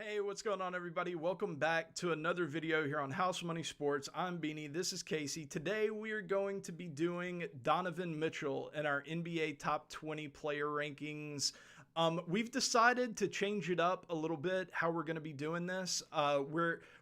Hey, what's going on, everybody? Welcome back to another video here on House Money Sports. I'm Beanie. This is Casey. Today, we are going to be doing Donovan Mitchell in our NBA Top 20 player rankings. We've decided to change it up a little bit, how we're going to be doing this.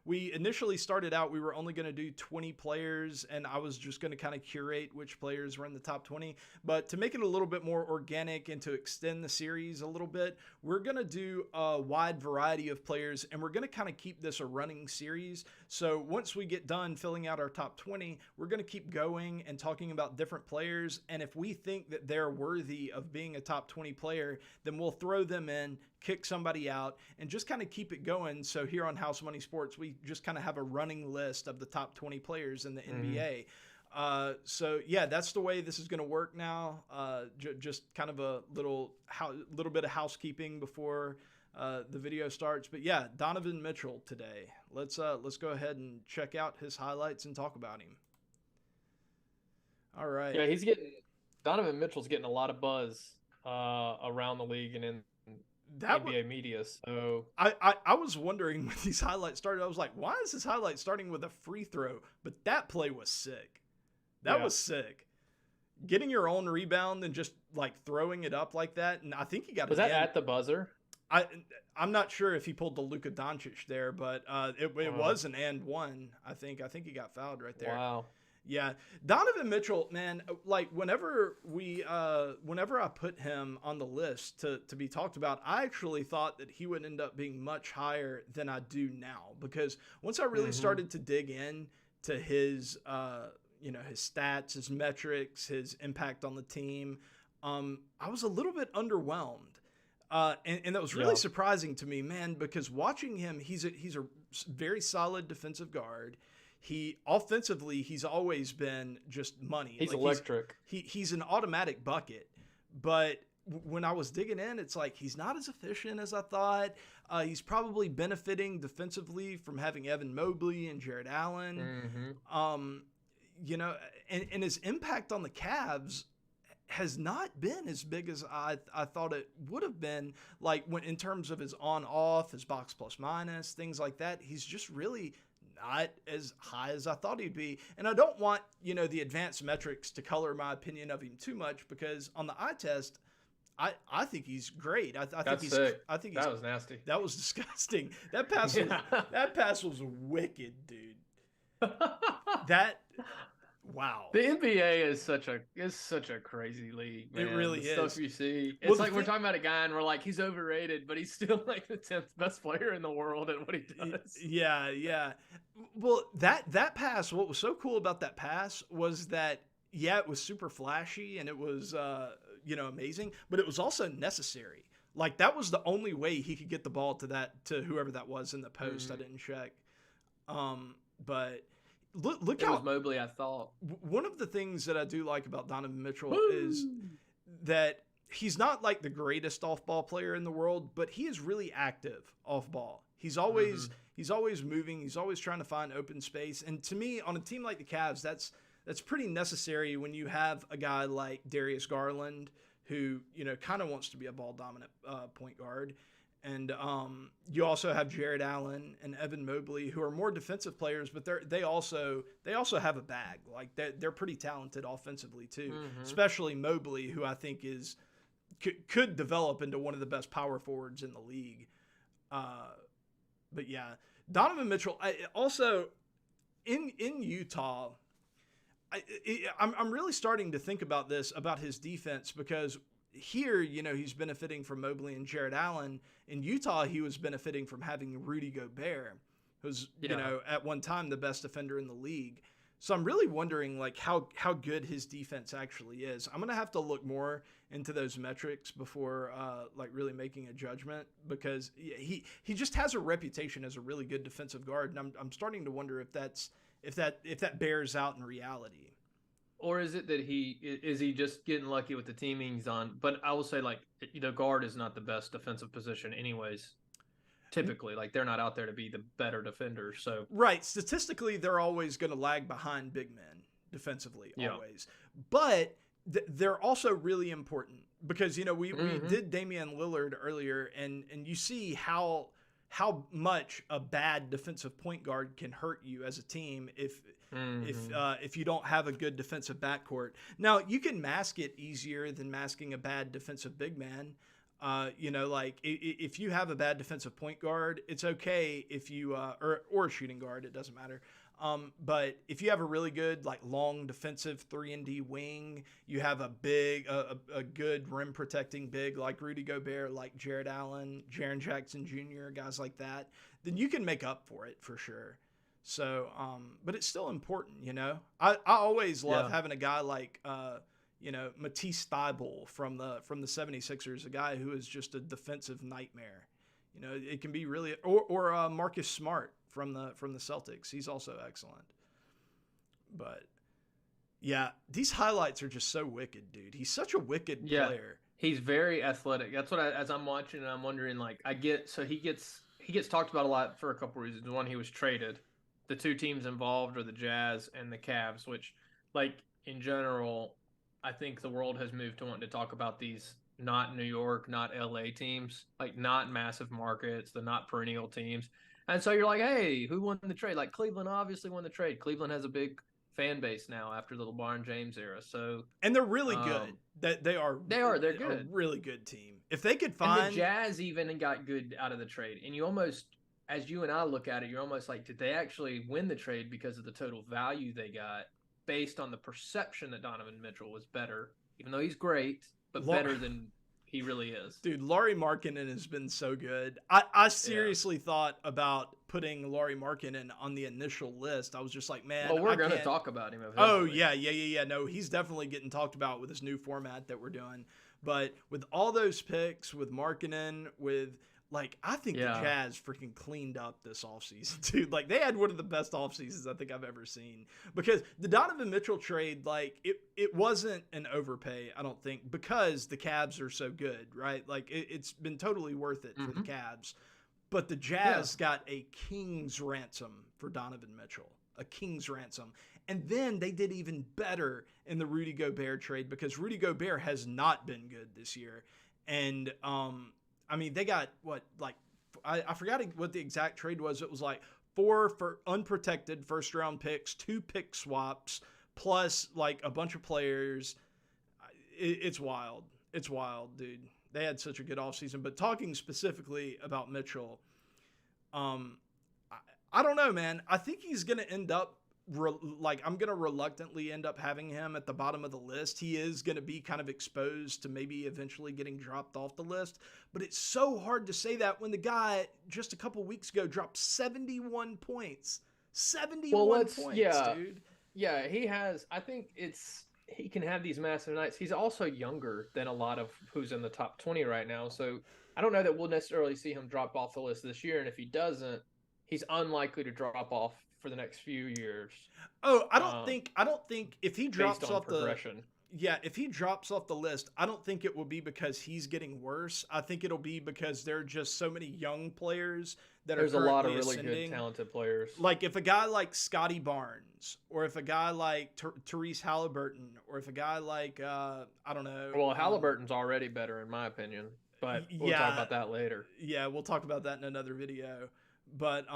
We initially started out, we were only going to do 20 players, and I was just going to kind of curate which players were in the top 20. But to make it a little bit more organic and to extend the series a little bit, we're going to do a wide variety of players, and we're going to kind of keep this a running series. So once we get done filling out our top 20, we're going to keep going and talking about different players. And if we think that they're worthy of being a top 20 player, then we'll throw them in, kick somebody out, and just kind of keep it going. So here on House Money Sports, we just kind of have a running list of the top 20 players in the NBA. So yeah, that's the way this is going to work now. Just kind of a little bit of housekeeping before the video starts. But yeah, Donovan Mitchell today. Let's go ahead and check out his highlights and talk about him. All right. Yeah, Donovan Mitchell's getting a lot of buzz around the league and in NBA media. So I was wondering when these highlights started, I was like, why is this highlight starting with a free throw? But that play was sick. That was sick. Getting your own rebound and just like throwing it up like that. And I think he got was that at the buzzer? I'm not sure if he pulled the Luka Doncic there, but it was an and one. I think he got fouled right there. Wow. Yeah, Donovan Mitchell, man, like whenever I put him on the list to be talked about, I actually thought that he would end up being much higher than I do now, because once I really started to dig in to his, his stats, his metrics, his impact on the team, I was a little bit underwhelmed. And that was really surprising to me, man, because watching him, he's a very solid defensive guard. Offensively, he's always been just money. He's electric. He's an automatic bucket. But when I was digging in, it's like he's not as efficient as I thought. He's probably benefiting defensively from having Evan Mobley and Jared Allen. And his impact on the Cavs has not been as big as I thought it would have been. Like in terms of his on-off, his box plus minus, things like that, he's just really not as high as I thought he'd be. And I don't want, the advanced metrics to color my opinion of him too much, because on the eye test, I think he's great. I think that was nasty. That was disgusting. That pass was wicked, dude. Wow. The NBA is such a crazy league, man. It really is. Stuff you see. It's like we're talking about a guy and we're like, he's overrated, but he's still like the 10th best player in the world at what he does. Yeah. Well, that pass, what was so cool about that pass was that, it was super flashy and it was amazing, but it was also necessary. Like that was the only way he could get the ball to whoever that was in the post. I didn't check. But Look how it was Mobley, I thought. One of the things that I do like about Donovan Mitchell is that he's not like the greatest off-ball player in the world, but he is really active off-ball. He's always moving. He's always trying to find open space. And to me, on a team like the Cavs, that's pretty necessary when you have a guy like Darius Garland, who kind of wants to be a ball-dominant point guard. And you also have Jared Allen and Evan Mobley, who are more defensive players, but they also have a bag. Like they're pretty talented offensively too, especially Mobley, who I think could develop into one of the best power forwards in the league. But yeah, Donovan Mitchell. Also in Utah, I'm really starting to think about this, about his defense, because here, he's benefiting from Mobley and Jared Allen. In Utah, he was benefiting from having Rudy Gobert, who's, at one time the best defender in the league. So I'm really wondering like how good his defense actually is. I'm going to have to look more into those metrics before like really making a judgment, because he just has a reputation as a really good defensive guard. And I'm starting to wonder if that bears out in reality. Or is it that he just getting lucky with the teaming he's on? But I will say, like, guard is not the best defensive position anyways. Typically, like, they're not out there to be the better defender. So right, statistically, they're always going to lag behind big men defensively, always. But they're also really important, because we did Damian Lillard earlier, and you see how how much a bad defensive point guard can hurt you as a team if you don't have a good defensive backcourt. Now, you can mask it easier than masking a bad defensive big man. Like if you have a bad defensive point guard, it's okay if you or a shooting guard, it doesn't matter. But if you have a really good, like, long defensive 3-and-D wing, you have a big, a good rim protecting big like Rudy Gobert, like Jared Allen, Jaren Jackson Jr., guys like that, then you can make up for it for sure. So, but it's still important, I always love having a guy like, Matisse Thybulle from the 76ers, a guy who is just a defensive nightmare. It can be really, or Marcus Smart from the Celtics. He's also excellent. But yeah, these highlights are just so wicked, dude. He's such a wicked player. He's very athletic. That's what as I'm watching and I'm wondering, like, he gets talked about a lot for a couple reasons. One, he was traded. The two teams involved are the Jazz and the Cavs, which, like, in general, I think the world has moved to wanting to talk about these not New York, not LA teams, like, not massive markets, the not perennial teams. And so you're like, hey, who won the trade? Like, Cleveland obviously won the trade. Cleveland has a big fan base now after the LeBron James era. So, and they're really good. They're good. A really good team. If they could find, and the Jazz even got good out of the trade. And you almost, as you and I look at it, you're almost like, did they actually win the trade because of the total value they got, based on the perception that Donovan Mitchell was better, even though he's great, but better than he really is. Dude, Lauri Markkanen has been so good. I seriously thought about putting Lauri Markkanen on the initial list. I was just like, man, well, we're going to talk about him eventually. Oh, yeah. No, he's definitely getting talked about with this new format that we're doing. But with all those picks, with Markkanen, with, like, I think the Jazz freaking cleaned up this offseason, dude. Like, they had one of the best offseasons I think I've ever seen. Because the Donovan Mitchell trade, like, it wasn't an overpay, I don't think, because the Cavs are so good, right? Like, it's been totally worth it for the Cavs. But the Jazz got a king's ransom for Donovan Mitchell. A king's ransom. And then they did even better in the Rudy Gobert trade, because Rudy Gobert has not been good this year. And, I mean, they got I forgot what the exact trade was. It was like 4 for unprotected first round picks, 2 pick swaps, plus like a bunch of players. It's wild. It's wild, dude. They had such a good offseason. But talking specifically about Mitchell, I don't know, man. I think he's going to end up, I'm going to reluctantly end up having him at the bottom of the list. He is going to be kind of exposed to maybe eventually getting dropped off the list. But it's so hard to say that when the guy just a couple weeks ago dropped 71 points. 71 points, dude. Yeah, he has. I think he can have these massive nights. He's also younger than a lot of who's in the top 20 right now. So I don't know that we'll necessarily see him drop off the list this year. And if he doesn't, he's unlikely to drop off for the next few years. Oh, I don't think if he drops off progression. If he drops off the list, I don't think it will be because he's getting worse. I think it'll be because there are just so many young players There's a lot of really good, talented players. Like if a guy like Scotty Barnes, or if a guy like Tyrese Halliburton, or if a guy like I don't know. Well, Halliburton's already better in my opinion, but we'll talk about that later. Yeah, we'll talk about that in another video. But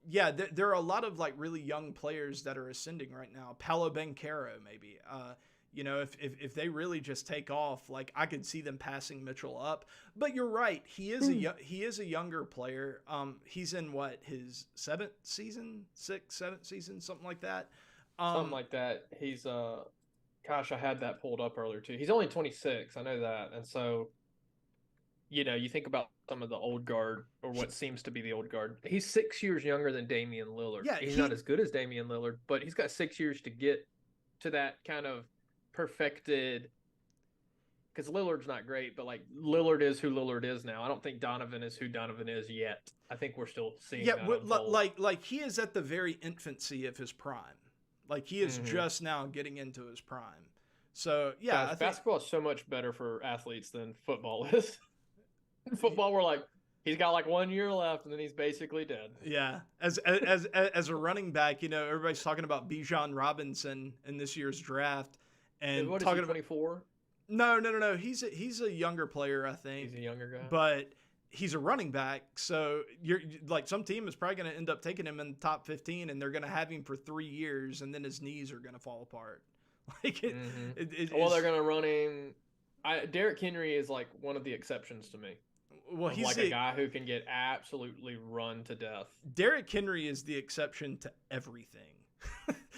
there are a lot of like really young players that are ascending right now. Paolo Banchero, maybe. If they really just take off, like I could see them passing Mitchell up. But you're right, he is a younger player. He's in his 7th season, something like that. Something like that. He's gosh, I had that pulled up earlier too. He's only 26. I know that, and so. You think about some of the old guard, or what seems to be the old guard. He's 6 years younger than Damian Lillard. Yeah, he's not as good as Damian Lillard, but he's got 6 years to get to that kind of perfected. Because Lillard's not great, but like Lillard is who Lillard is now. I don't think Donovan is who Donovan is yet. I think we're still seeing. Yeah, like he is at the very infancy of his prime. Like he is just now getting into his prime. So yeah, guys, basketball is so much better for athletes than football is. In football, we're like, he's got like 1 year left, and then he's basically dead. Yeah, as a running back, everybody's talking about Bijan Robinson in this year's draft, and what is he, 24? No. He's a younger player, I think. He's a younger guy. But he's a running back, so you're like some team is probably going to end up taking him in the top 15, and they're going to have him for 3 years, and then his knees are going to fall apart. Like well, they're going to run him. Derrick Henry is like one of the exceptions to me. Well, he's like a guy who can get absolutely run to death. Derrick Henry is the exception to everything.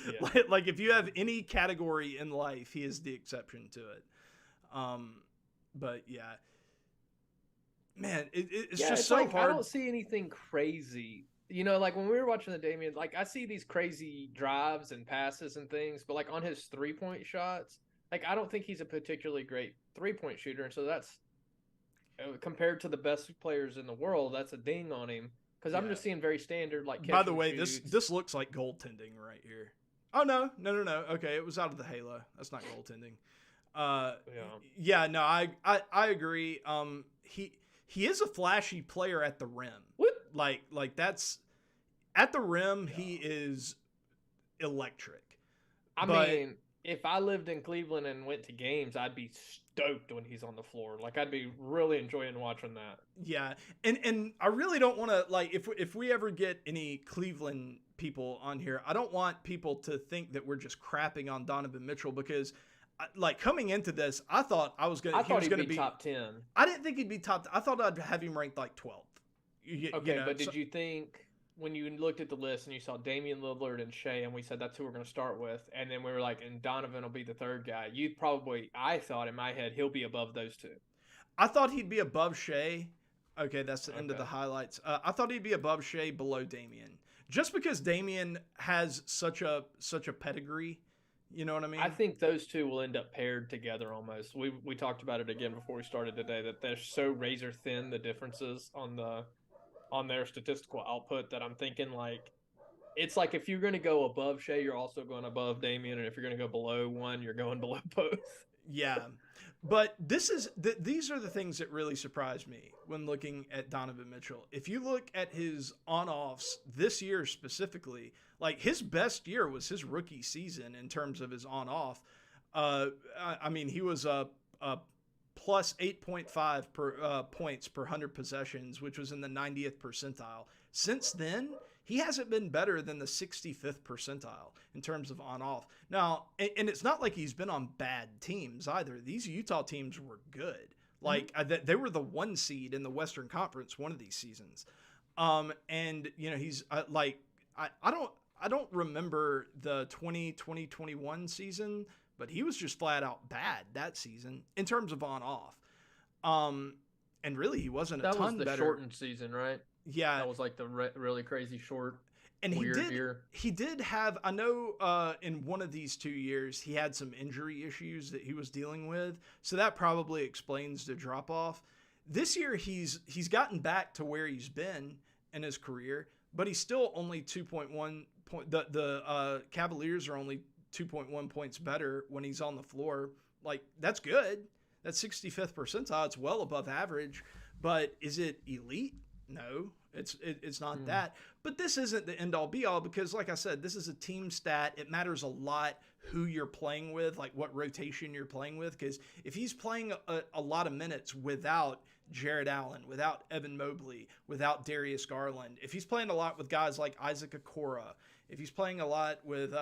Yeah. Like if you have any category in life, he is the exception to it. But yeah, man, it's just it's so like, hard. I don't see anything crazy. You know, like when we were watching the Damian, like I see these crazy drives and passes and things, but like on his 3-point shots, like I don't think he's a particularly great 3-point shooter, and so that's compared to the best players in the world, that's a ding on him. Because I'm just seeing very standard, like. By the way, this looks like goaltending right here. Oh no. Okay, it was out of the halo. That's not goaltending. No, I agree. He is a flashy player at the rim. What? Like that's at the rim. Yeah. He is electric. I mean, if I lived in Cleveland and went to games, I'd be stoked when he's on the floor. Like I'd be really enjoying watching that. Yeah, and I really don't want to, like, if we ever get any Cleveland people on here, I don't want people to think that we're just crapping on Donovan Mitchell, because like coming into this, I thought he was going to be top 10. I didn't think he'd be top. I thought I'd have him ranked like 12th. Okay, but did you think when you looked at the list and you saw Damian Lillard and Shea, and we said that's who we're going to start with, and then we were like, and Donovan will be the third guy, I thought in my head he'll be above those two. I thought he'd be above Shea. Okay, that's the end of the highlights. I thought he'd be above Shea, below Damian, just because Damian has such a pedigree. You know what I mean? I think those two will end up paired together almost. We talked about it again before we started today, that they're so razor thin, the differences on their statistical output, that I'm thinking like it's like if you're going to go above Shea, you're also going above Damian, and if you're going to go below one, you're going below both. Yeah, but these are the things that really surprised me when looking at Donovan Mitchell. If you look at his on-offs this year specifically, like his best year was his rookie season in terms of his on-off. I mean, he was a plus 8.5 per points per 100 possessions, which was in the 90th percentile. Since then, he hasn't been better than the 65th percentile in terms of on-off. Now, and it's not like he's been on bad teams either. These Utah teams were good. Like they were the 1 seed in the Western Conference one of these seasons. And you know, he's like I don't remember the 2021 season, but he was just flat out bad that season in terms of on-off. And really, he wasn't a ton better. That was the shortened season, right? Yeah, that was like the really crazy short. And he did have, I know in one of these 2 years, he had some injury issues that he was dealing with. So that probably explains the drop off. This year, he's gotten back to where he's been in his career, but he's still only 2.1 point. The Cavaliers are only 2.1 points better when he's on the floor. Like, that's good. That's 65th percentile. It's well above average. But is it elite? No, it's not that. But this isn't the end all be all, because like I said, this is a team stat. It matters a lot who you're playing with, like what rotation you're playing with. Because if he's playing a lot of minutes without Jared Allen, without Evan Mobley, without Darius Garland, if he's playing a lot with guys like Isaac Okoro, if he's playing a lot with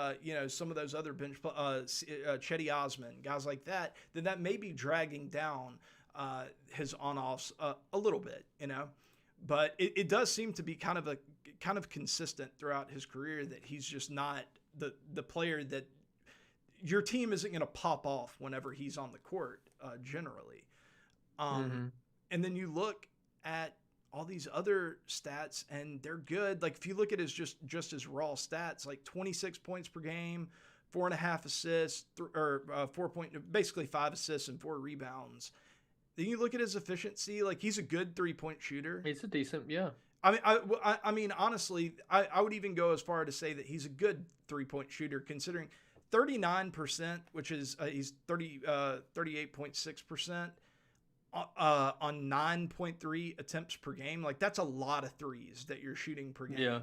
some of those other bench, Chetty Osman, guys like that, then that may be dragging down his on-offs a little bit, you know. But it does seem to be kind of consistent throughout his career that he's just not the player that your team isn't going to pop off whenever he's on the court, generally. And then you look at all these other stats and they're good. Like if you look at his just his raw stats, like 26 points per game, 4.5 assists, basically 5 assists and 4 rebounds. Then you look at his efficiency, like he's a good 3-point shooter. He's a decent, yeah. I mean, honestly, I would even go as far to say that he's a good 3-point shooter, considering 39%, which is he's 38.6% on 9.3 attempts per game. Like that's a lot of threes that you're shooting per game. Yeah.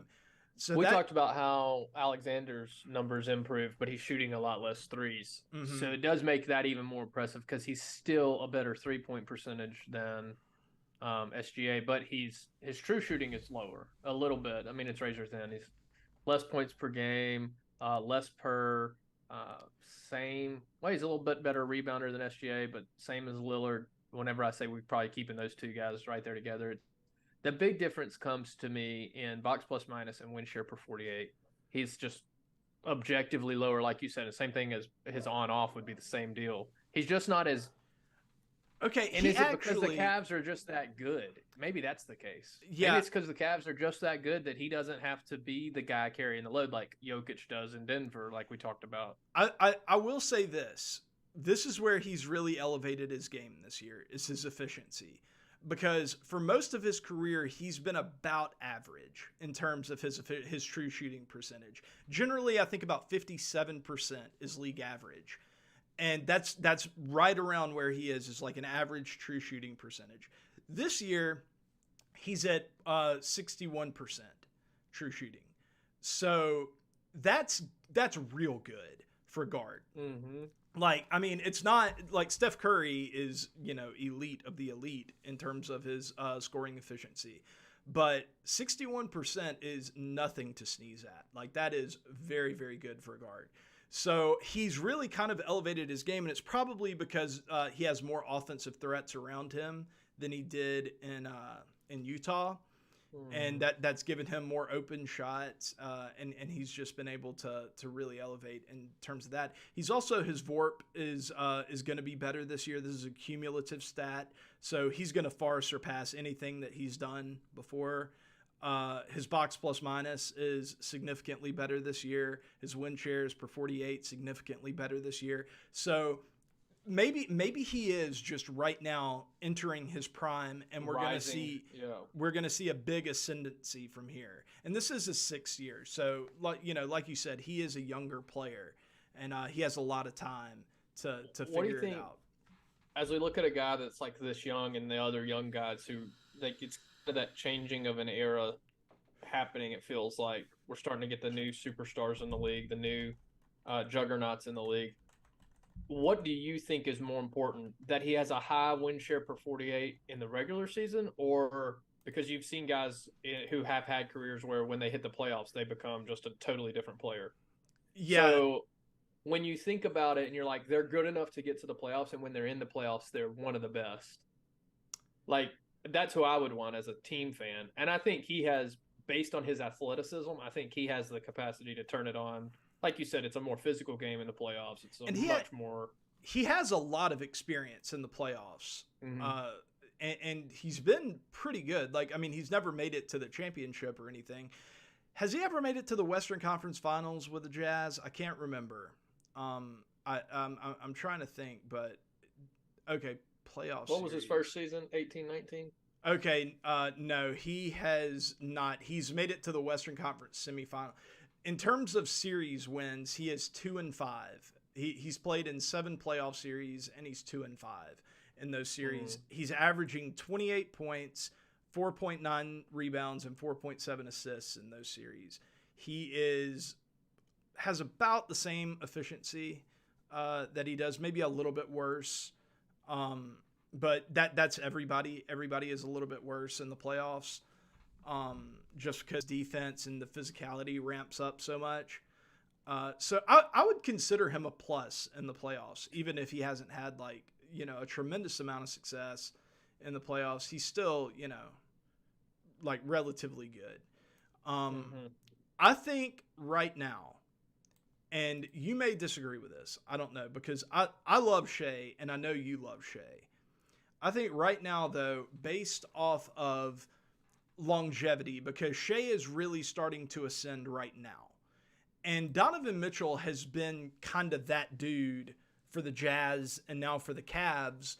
So we talked about how Alexander's numbers improved, but he's shooting a lot less threes. So it does make that even more impressive because he's still a better 3-point percentage than SGA, but his true shooting is lower a little bit. I mean, it's razor thin. He's less points per game, less per same. Well, he's a little bit better rebounder than SGA, but same as Lillard. Whenever I say we're probably keeping those two guys right there together, the big difference comes to me in box plus minus and win share per 48. He's just objectively lower, like you said. The same thing as his on off would be the same deal. He's just not as okay. and is it because the Cavs are just that good? Maybe that's the case. Yeah, maybe it's because the Cavs are just that good that he doesn't have to be the guy carrying the load like Jokic does in Denver, like we talked about. I will say this. This is where he's really elevated his game this year, is his efficiency. Because for most of his career, he's been about average in terms of his true shooting percentage. Generally, I think about 57% is league average. And that's right around where he is like an average true shooting percentage. This year, he's at 61% true shooting. So that's real good for a guard. Mm-hmm. Like, I mean, it's not like Steph Curry is, elite of the elite in terms of his scoring efficiency. But 61% is nothing to sneeze at. Like, that is very, very good for a guard. So he's really kind of elevated his game, and it's probably because he has more offensive threats around him than he did in Utah. And that's given him more open shots, and he's just been able to really elevate in terms of that. He's also, his VORP is going to be better this year. This is a cumulative stat, so he's going to far surpass anything that he's done before. His box plus minus is significantly better this year. His win shares per 48 significantly better this year. So maybe he is just right now entering his prime, and we're going to see a big ascendancy from here. And this is his 6th year, so like you said, he is a younger player, and he has a lot of time to figure it out. As we look at a guy that's like this young, and the other young guys who like it's that changing of an era happening, it feels like we're starting to get the new superstars in the league, the new juggernauts in the league. What do you think is more important, that he has a high win share per 48 in the regular season, or because you've seen guys who have had careers where when they hit the playoffs, they become just a totally different player? Yeah. So when you think about it and you're like, they're good enough to get to the playoffs, and when they're in the playoffs, they're one of the best. Like, that's who I would want as a team fan. And I think he has, based on his athleticism, I think he has the capacity to turn it on. Like you said, it's a more physical game in the playoffs. It's more. He has a lot of experience in the playoffs, and he's been pretty good. Like, I mean, he's never made it to the championship or anything. Has he ever made it to the Western Conference Finals with the Jazz? I can't remember. I'm trying to think, but okay, playoffs. What was his first season? 18-19? Okay, no, he has not. He's made it to the Western Conference semifinal. In terms of series wins, he is 2-5. He's played in 7 playoff series, and he's 2-5 in those series. He's averaging 28 points, 4.9 rebounds, and 4.7 assists in those series. He has about the same efficiency that he does, maybe a little bit worse. But that's everybody. Everybody is a little bit worse in the playoffs. Just because defense and the physicality ramps up so much. So I would consider him a plus in the playoffs, even if he hasn't had a tremendous amount of success in the playoffs. He's still, relatively good. I think right now, and you may disagree with this, I don't know, because I love Shea, and I know you love Shea. I think right now, though, based off of longevity, because Shea is really starting to ascend right now. And Donovan Mitchell has been kind of that dude for the Jazz and now for the Cavs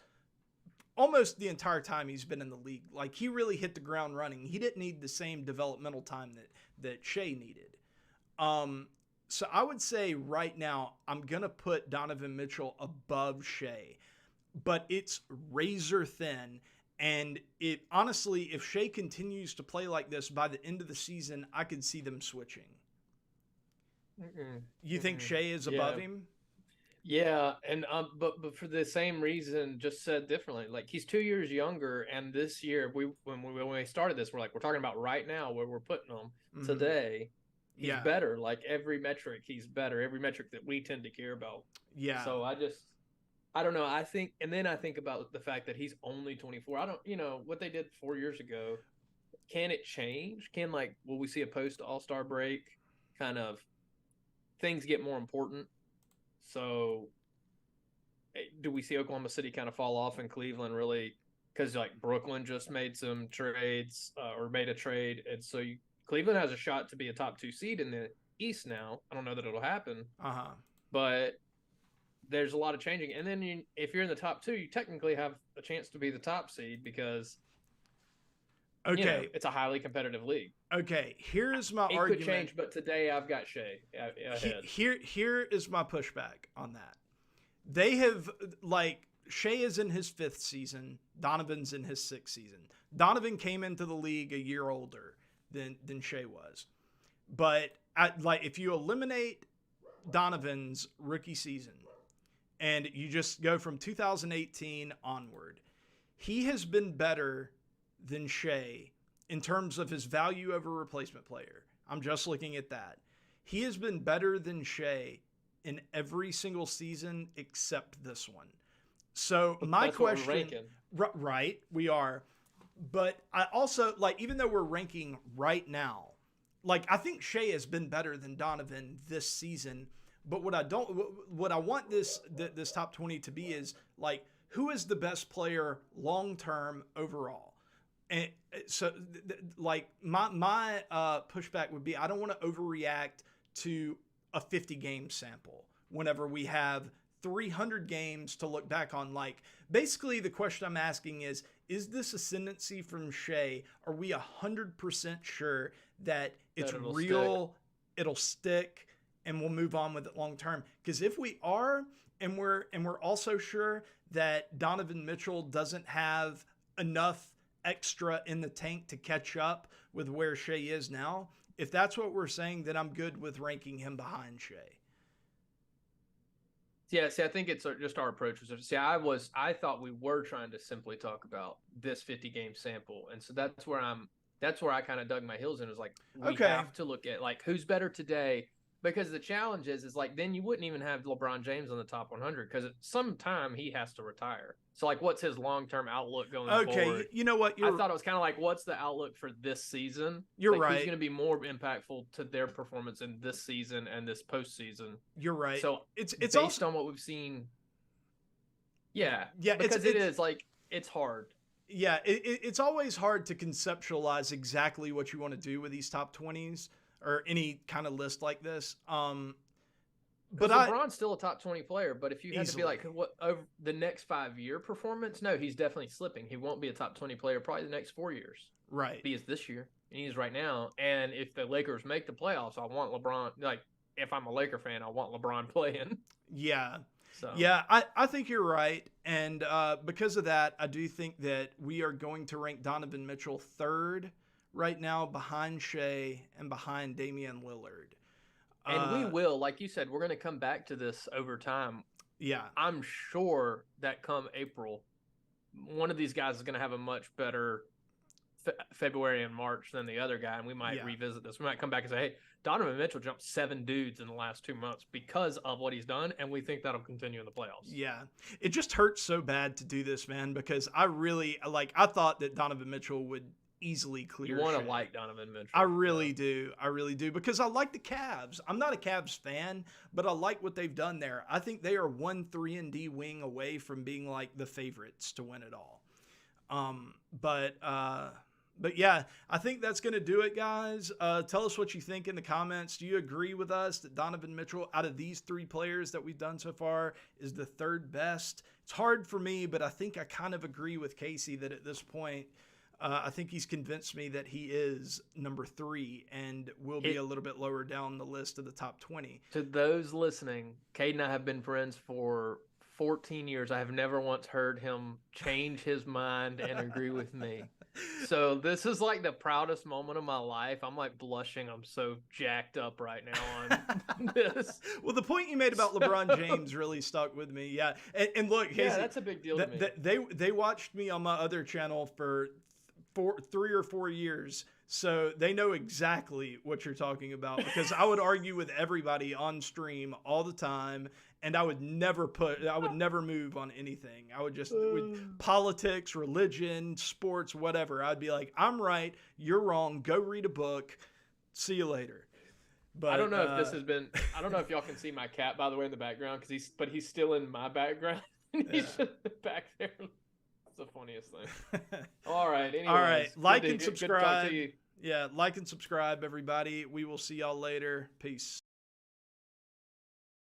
almost the entire time he's been in the league. Like, he really hit the ground running. He didn't need the same developmental time that Shea needed. So I would say right now I'm going to put Donovan Mitchell above Shea, but it's razor thin. And honestly, if Shea continues to play like this by the end of the season, I could see them switching. You think Shea is above him? Yeah, and but for the same reason, just said differently. Like he's 2 years younger, and this year when we started this, we're talking about right now where we're putting him Hmm. today. He's Yeah, better. Like every metric, he's better. Every metric that we tend to care about. yeah. So I don't know. I think, and then I think about the fact that he's only 24. I don't, what they did 4 years ago. Can it change? Will we see a post All Star break? Kind of things get more important. So do we see Oklahoma City kind of fall off and Cleveland really? Because like Brooklyn just made some trades or made a trade, and so Cleveland has a shot to be a top 2 seed in the East now. I don't know that it'll happen, Uh-huh. but there's a lot of changing. And then if you're in the top two, you technically have a chance to be the top seed because Okay. it's a highly competitive league. Okay. Here's my It could argument. change, but today I've got Shea ahead. Here is my pushback on that. They have, like, Shea is in his 5th season. Donovan's in his 6th season. Donovan came into the league a year older than Shea was. But if you eliminate Donovan's rookie season and you just go from 2018 onward, he has been better than Shea in terms of his value over replacement player. I'm just looking at that. He has been better than Shea in every single season except this one. So my That's what we're question, ranking. right, we are, but I also like even though we're ranking right now, like I think Shea has been better than Donovan this season. But what I want this top 20 to be is like who is the best player long term overall. And so, like my pushback would be, I don't want to overreact to a 50 game sample whenever we have 300 games to look back on. Like, basically, the question I'm asking is this ascendancy from Shea? Are we 100% sure that it's That it'll real, it'll stick, and we'll move on with it long term? Because if we are, and we're also sure that Donovan Mitchell doesn't have enough extra in the tank to catch up with where Shea is now, if that's what we're saying, then I'm good with ranking him behind Shea. Yeah, see, I think it's just our approach. See, I thought we were trying to simply talk about this 50 game sample, and so that's where I kind of dug my heels in. Is like we Okay. have to look at like who's better today, because the challenge is like then you wouldn't even have LeBron James on the top 100 because at some time he has to retire. So like, what's his long term outlook going forward? You know what? I thought it was kind of like, what's the outlook for this season? You're Like, who's right. going to be more impactful to their performance in this season and this postseason? You're right. So It's based also on what we've seen, yeah, yeah. because it is like it's hard. Yeah. It's always hard to conceptualize exactly what you want to do with these top 20s or any kind of list like this. Because But LeBron's still a top 20 player, but if you had to be like, what over the next 5 year performance, no, he's definitely slipping. He won't be a top 20 player probably the next 4 years. right. He is this year, and he is right now. And if the Lakers make the playoffs, I want LeBron. Like, if I'm a Laker fan, I want LeBron playing. Yeah. So Yeah, I think you're right. And because of that, I do think that we are going to rank Donovan Mitchell 3rd right now behind Shea and behind Damian Lillard. and we will, like you said, we're going to come back to this over time. Yeah. I'm sure that come April, one of these guys is going to have a much better February and March than the other guy, and we might revisit this. We might come back and say, hey, Donovan Mitchell jumped 7 dudes in the last 2 months because of what he's done, and we think that'll continue in the playoffs. Yeah. It just hurts so bad to do this, man, because I really, I thought that Donovan Mitchell would easily clear. You want to like Donovan Mitchell. I really do. I really do, because I like the Cavs. I'm not a Cavs fan, but I like what they've done there. I think they are 1 3-and-D wing away from being like the favorites to win it all. But yeah, I think that's going to do it, guys. Tell us what you think in the comments. Do you agree with us that Donovan Mitchell, out of these 3 players that we've done so far, is the 3rd best? It's hard for me, but I think I kind of agree with Casey that at this point, I think he's convinced me that he is number 3 and will be a little bit lower down the list of the top 20. To those listening, Cade and I have been friends for 14 years. I have never once heard him change his mind and agree with me. So this is like the proudest moment of my life. I'm like blushing. I'm so jacked up right now on this. Well, the point you made about LeBron James really stuck with me. Yeah, and look, Yeah, Casey, that's a big deal to me. they watched me on my other channel for 3 or 4 years, so they know exactly what you're talking about, because I would argue with everybody on stream all the time, and I would never move on anything. I would just, with politics, religion, sports, whatever, I'd be like, I'm right, you're wrong, go read a book, see you later. But I don't know if this has been. I don't know if y'all can see my cat, by the way, in the background, but he's still in my background. He's just back there. It's the funniest thing. All right. Anyways, all right, like and good to talk subscribe. to you. Yeah, like and subscribe, everybody. We will see y'all later. Peace.